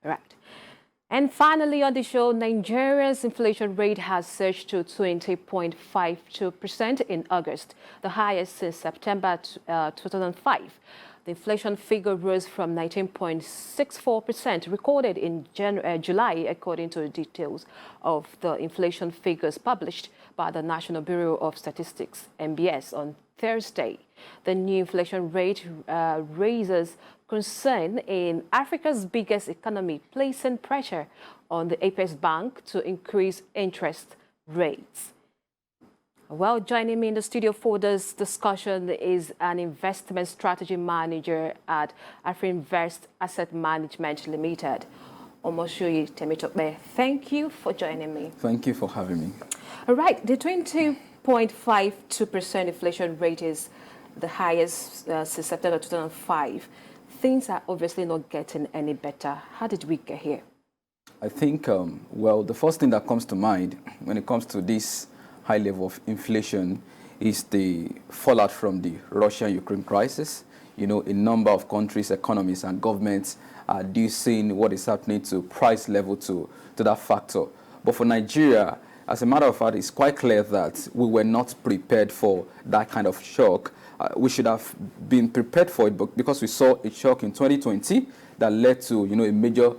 Right. And finally on the show, Nigeria's inflation rate has surged to 20.52% in August, the highest since September 2005. The inflation figure rose from 19.64% recorded in July, according to the details of the inflation figures published by the National Bureau of Statistics, NBS, on Thursday. The new inflation rate raises concern in Africa's biggest economy, placing pressure on the Apex Bank to increase interest rates. Well, joining me in the studio for this discussion is an investment strategy manager at Afrinvest Asset Management Limited, Omosuyi Temitope. Thank you for joining me. Thank you for having me. All right, the 20.52% inflation rate is the highest since September 2005. Things are obviously not getting any better. How did we get here? I think, well, the first thing that comes to mind when it comes to this high level of inflation is the fallout from the Russia-Ukraine crisis. You know, a number of countries, economies, and governments are reducing what is happening to price level to that factor. But for Nigeria, as a matter of fact, it's quite clear that we were not prepared for that kind of shock. We should have been prepared for it, but because we saw a shock in 2020 that led to, you know, a major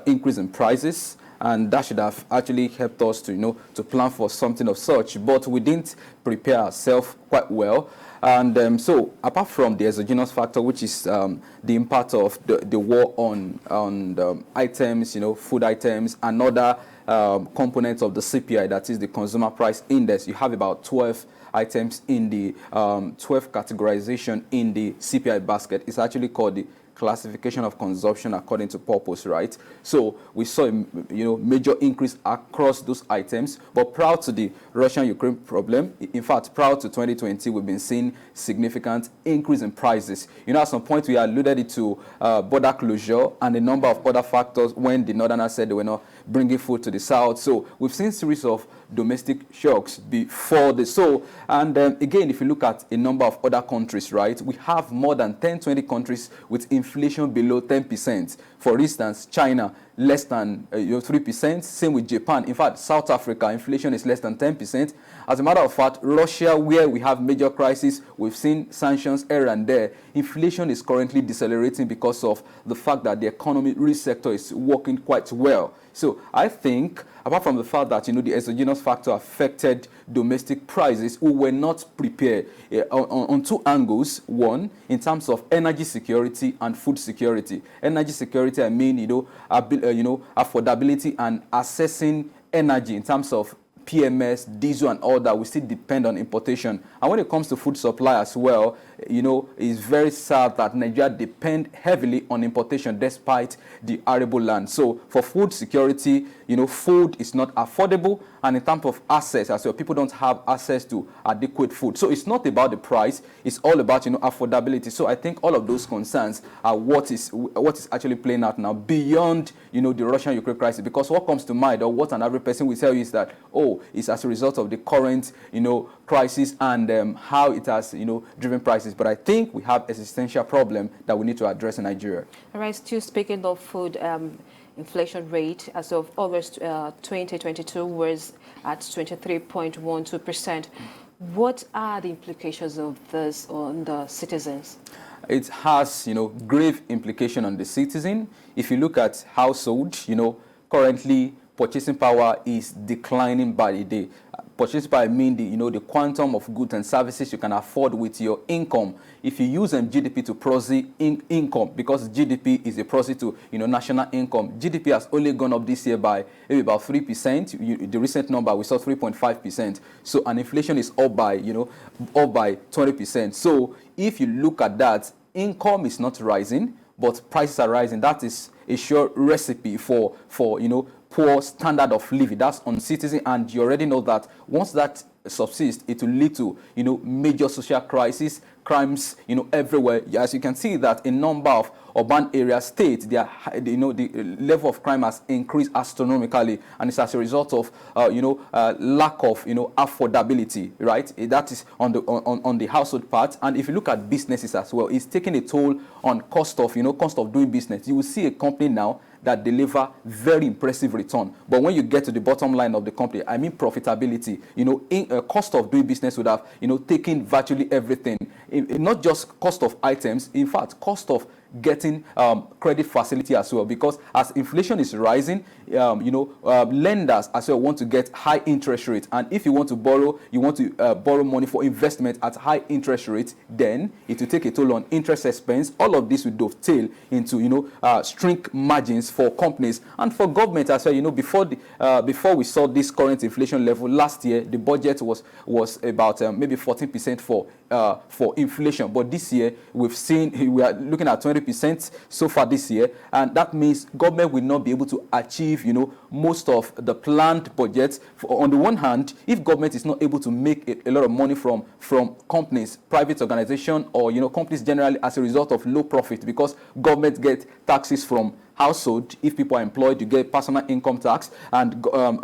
increase in prices, and that should have actually helped us to, you know, to plan for something of such. But we didn't prepare ourselves quite well. And so apart from the exogenous factor, which is the impact of the war on items, you know, food items, and other components of the CPI, that is the Consumer Price Index, you have about 12 items in the 12 categorization in the CPI basket. It's actually called the classification of consumption according to purpose, right? So we saw a major increase across those items. But prior to the Russian-Ukraine problem, in fact, prior to 2020, we've been seeing significant increase in prices. You know, at some point we alluded it to border closure and a number of other factors when the Northerners said they were not bringing food to the South. So we've seen a series of domestic shocks before this. So, and again, if you look at a number of other countries, right, we have more than 10-20 countries with inflation below 10%. For instance, China, less than 3%. Same with Japan. In fact, South Africa, inflation is less than 10%. As a matter of fact, Russia, where we have major crises, we've seen sanctions here and there. Inflation is currently decelerating because of the fact that the economy real sector is working quite well. So I think, apart from the fact that, you know, the exogenous factor affected domestic prices, we were not prepared on two angles. One, in terms of energy security and food security. Energy security, I mean, affordability and accessing energy in terms of PMS, diesel, and all that. We still depend on importation. And when it comes to food supply as well, you know, it's very sad that Nigeria depend heavily on importation despite the arable land. So for food security, you know, food is not affordable, and in terms of access as well, people don't have access to adequate food. So it's not about the price, it's all about, you know, affordability. So I think all of those concerns are what is actually playing out now beyond, you know, the Russian-Ukraine crisis. Because what comes to mind, or what an average person will tell you, is that, oh, it's as a result of the current, you know, crisis and how it has, you know, driven prices. But I think we have an existential problem that we need to address in Nigeria. All right, still speaking of food, inflation rate as of August 2022 was at 23.12%. What are the implications of this on the citizens? It has, you know, grave implication on the citizen. If you look at households, you know, currently purchasing power is declining by the day. Purchasing power, I mean the quantum of goods and services you can afford with your income. If you use GDP to proxy income, because GDP is a proxy to, you know, national income, GDP has only gone up this year by maybe about 3%. The recent number we saw 3.5%. So an inflation is up by 20%. So if you look at that, income is not rising, but prices are rising. That is a sure recipe for you know, poor standard of living. That's on citizen, and you already know that once that subsists, it will lead to, you know, major social crisis, crimes, you know, everywhere. As you can see that a number of urban area states, the level of crime has increased astronomically, and it's as a result of lack of, you know, affordability, right? That is on the household part. And if you look at businesses as well, it's taking a toll on cost of doing business. You will see a company now that deliver very impressive return. But when you get to the bottom line of the company, I mean profitability, cost of doing business would have, taken virtually everything. Not just cost of items, in fact, cost of getting credit facility as well, because as inflation is rising, lenders as well want to get high interest rates, and if you want to borrow money for investment at high interest rates, then it will take a toll on interest expense. All of this will dovetail into shrink margins for companies and for government as well. Before we saw this current inflation level last year, the budget was about maybe 14% for inflation, but this year we are looking at 20% so far this year, and that means government will not be able to achieve most of the planned budgets. On the one hand, if government is not able to make a lot of money from companies, private organization, or companies generally, as a result of low profit, because government get taxes from household. If people are employed, you get personal income tax, and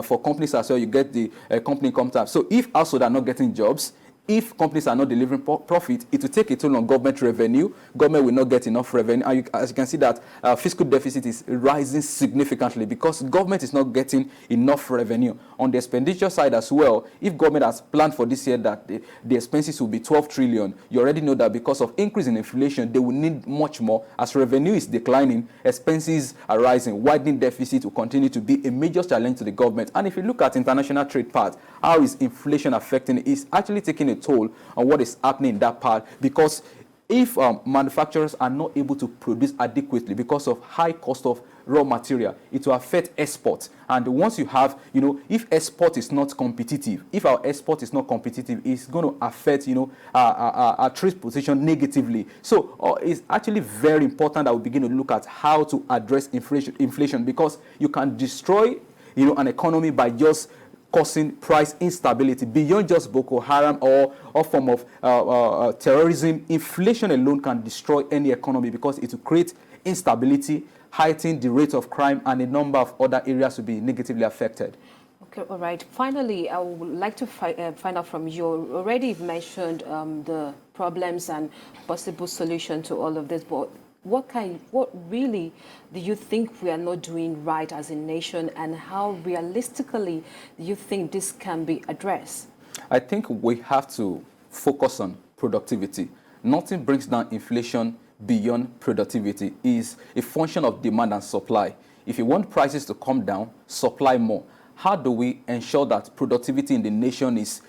for companies as well, you get the company income tax. So if household are not getting jobs, if companies are not delivering profit, it will take a toll on government revenue. Government will not get enough revenue. And as you can see that fiscal deficit is rising significantly because government is not getting enough revenue. On the expenditure side as well, if government has planned for this year that the expenses will be 12 trillion, you already know that because of increase in inflation, they will need much more. As revenue is declining, expenses are rising. Widening deficit will continue to be a major challenge to the government. And if you look at international trade part, how is inflation affecting it? It's actually taking a toll on what is happening in that part, because if manufacturers are not able to produce adequately because of high cost of raw material, it will affect export. And once you have, if export is not competitive, if our export is not competitive, it's going to affect, our trade position negatively. So it's actually very important that we begin to look at how to address inflation, because you can destroy, an economy by just causing price instability beyond just Boko Haram or form of terrorism. Inflation alone can destroy any economy because it will create instability, heighten the rate of crime, and a number of other areas will be negatively affected. Okay, all right. Finally, I would like to find out from you. Already mentioned the problems and possible solution to all of this, but what really do you think we are not doing right as a nation, and how realistically do you think this can be addressed? I think we have to focus on productivity. Nothing brings down inflation beyond productivity. Is a function of demand and supply. If you want prices to come down, supply more. How do we ensure that productivity in the nation is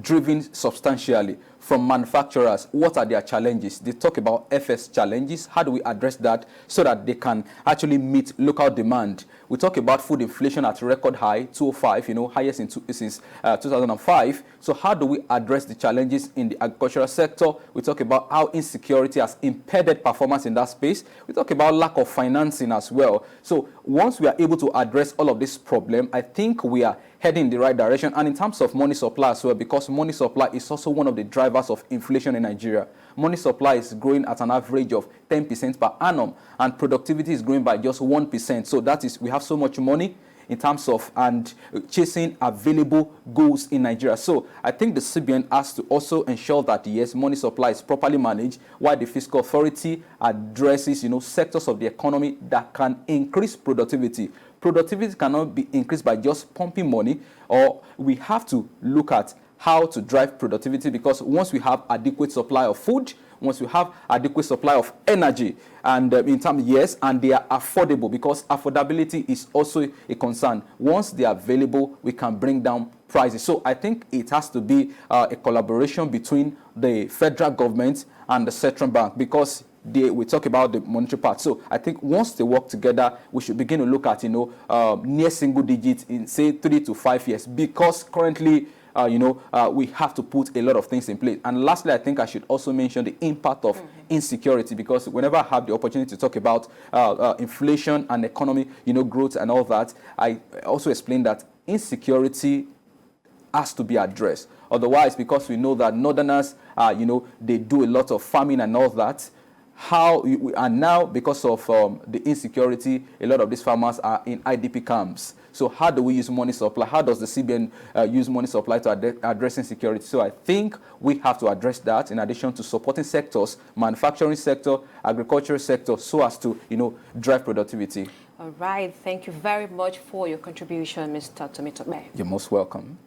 driven substantially? From manufacturers, what are their challenges? They talk about FS challenges. How do we address that so that they can actually meet local demand? We talk about food inflation at record high, 205, highest since 2005. So how do we address the challenges in the agricultural sector? We talk about how insecurity has impeded performance in that space. We talk about lack of financing as well. So once we are able to address all of this problem, I think we are heading in the right direction. And in terms of money supply as well, because money supply is also one of the drivers of inflation in Nigeria. Money supply is growing at an average of 10% per annum, and productivity is growing by just 1%. So that is, we have so much money in terms of and chasing available goods in Nigeria. So I think the CBN has to also ensure that, yes, money supply is properly managed, while the fiscal authority addresses, sectors of the economy that can increase productivity. Productivity cannot be increased by just pumping money, or we have to look at how to drive productivity, because once we have adequate supply of food, once we have adequate supply of energy, and in terms, yes, and they are affordable, because affordability is also a concern. Once they are available, we can bring down prices. So I think it has to be a collaboration between the federal government and the central bank, because we talk about the monetary part. So I think once they work together, we should begin to look at, near single digits in, say, 3 to 5 years, because currently, we have to put a lot of things in place. And lastly, I think I should also mention the impact of insecurity, because whenever I have the opportunity to talk about inflation and economy, growth and all that, I also explain that insecurity has to be addressed. Otherwise, because we know that northerners, they do a lot of farming and all that, and now because of the insecurity, a lot of these farmers are in IDP camps. So how do we use money supply? How does the CBN use money supply to address insecurity? So I think we have to address that in addition to supporting sectors, manufacturing sector, agricultural sector, so as to, drive productivity. All right. Thank you very much for your contribution, Mr. Temitope. You're most welcome.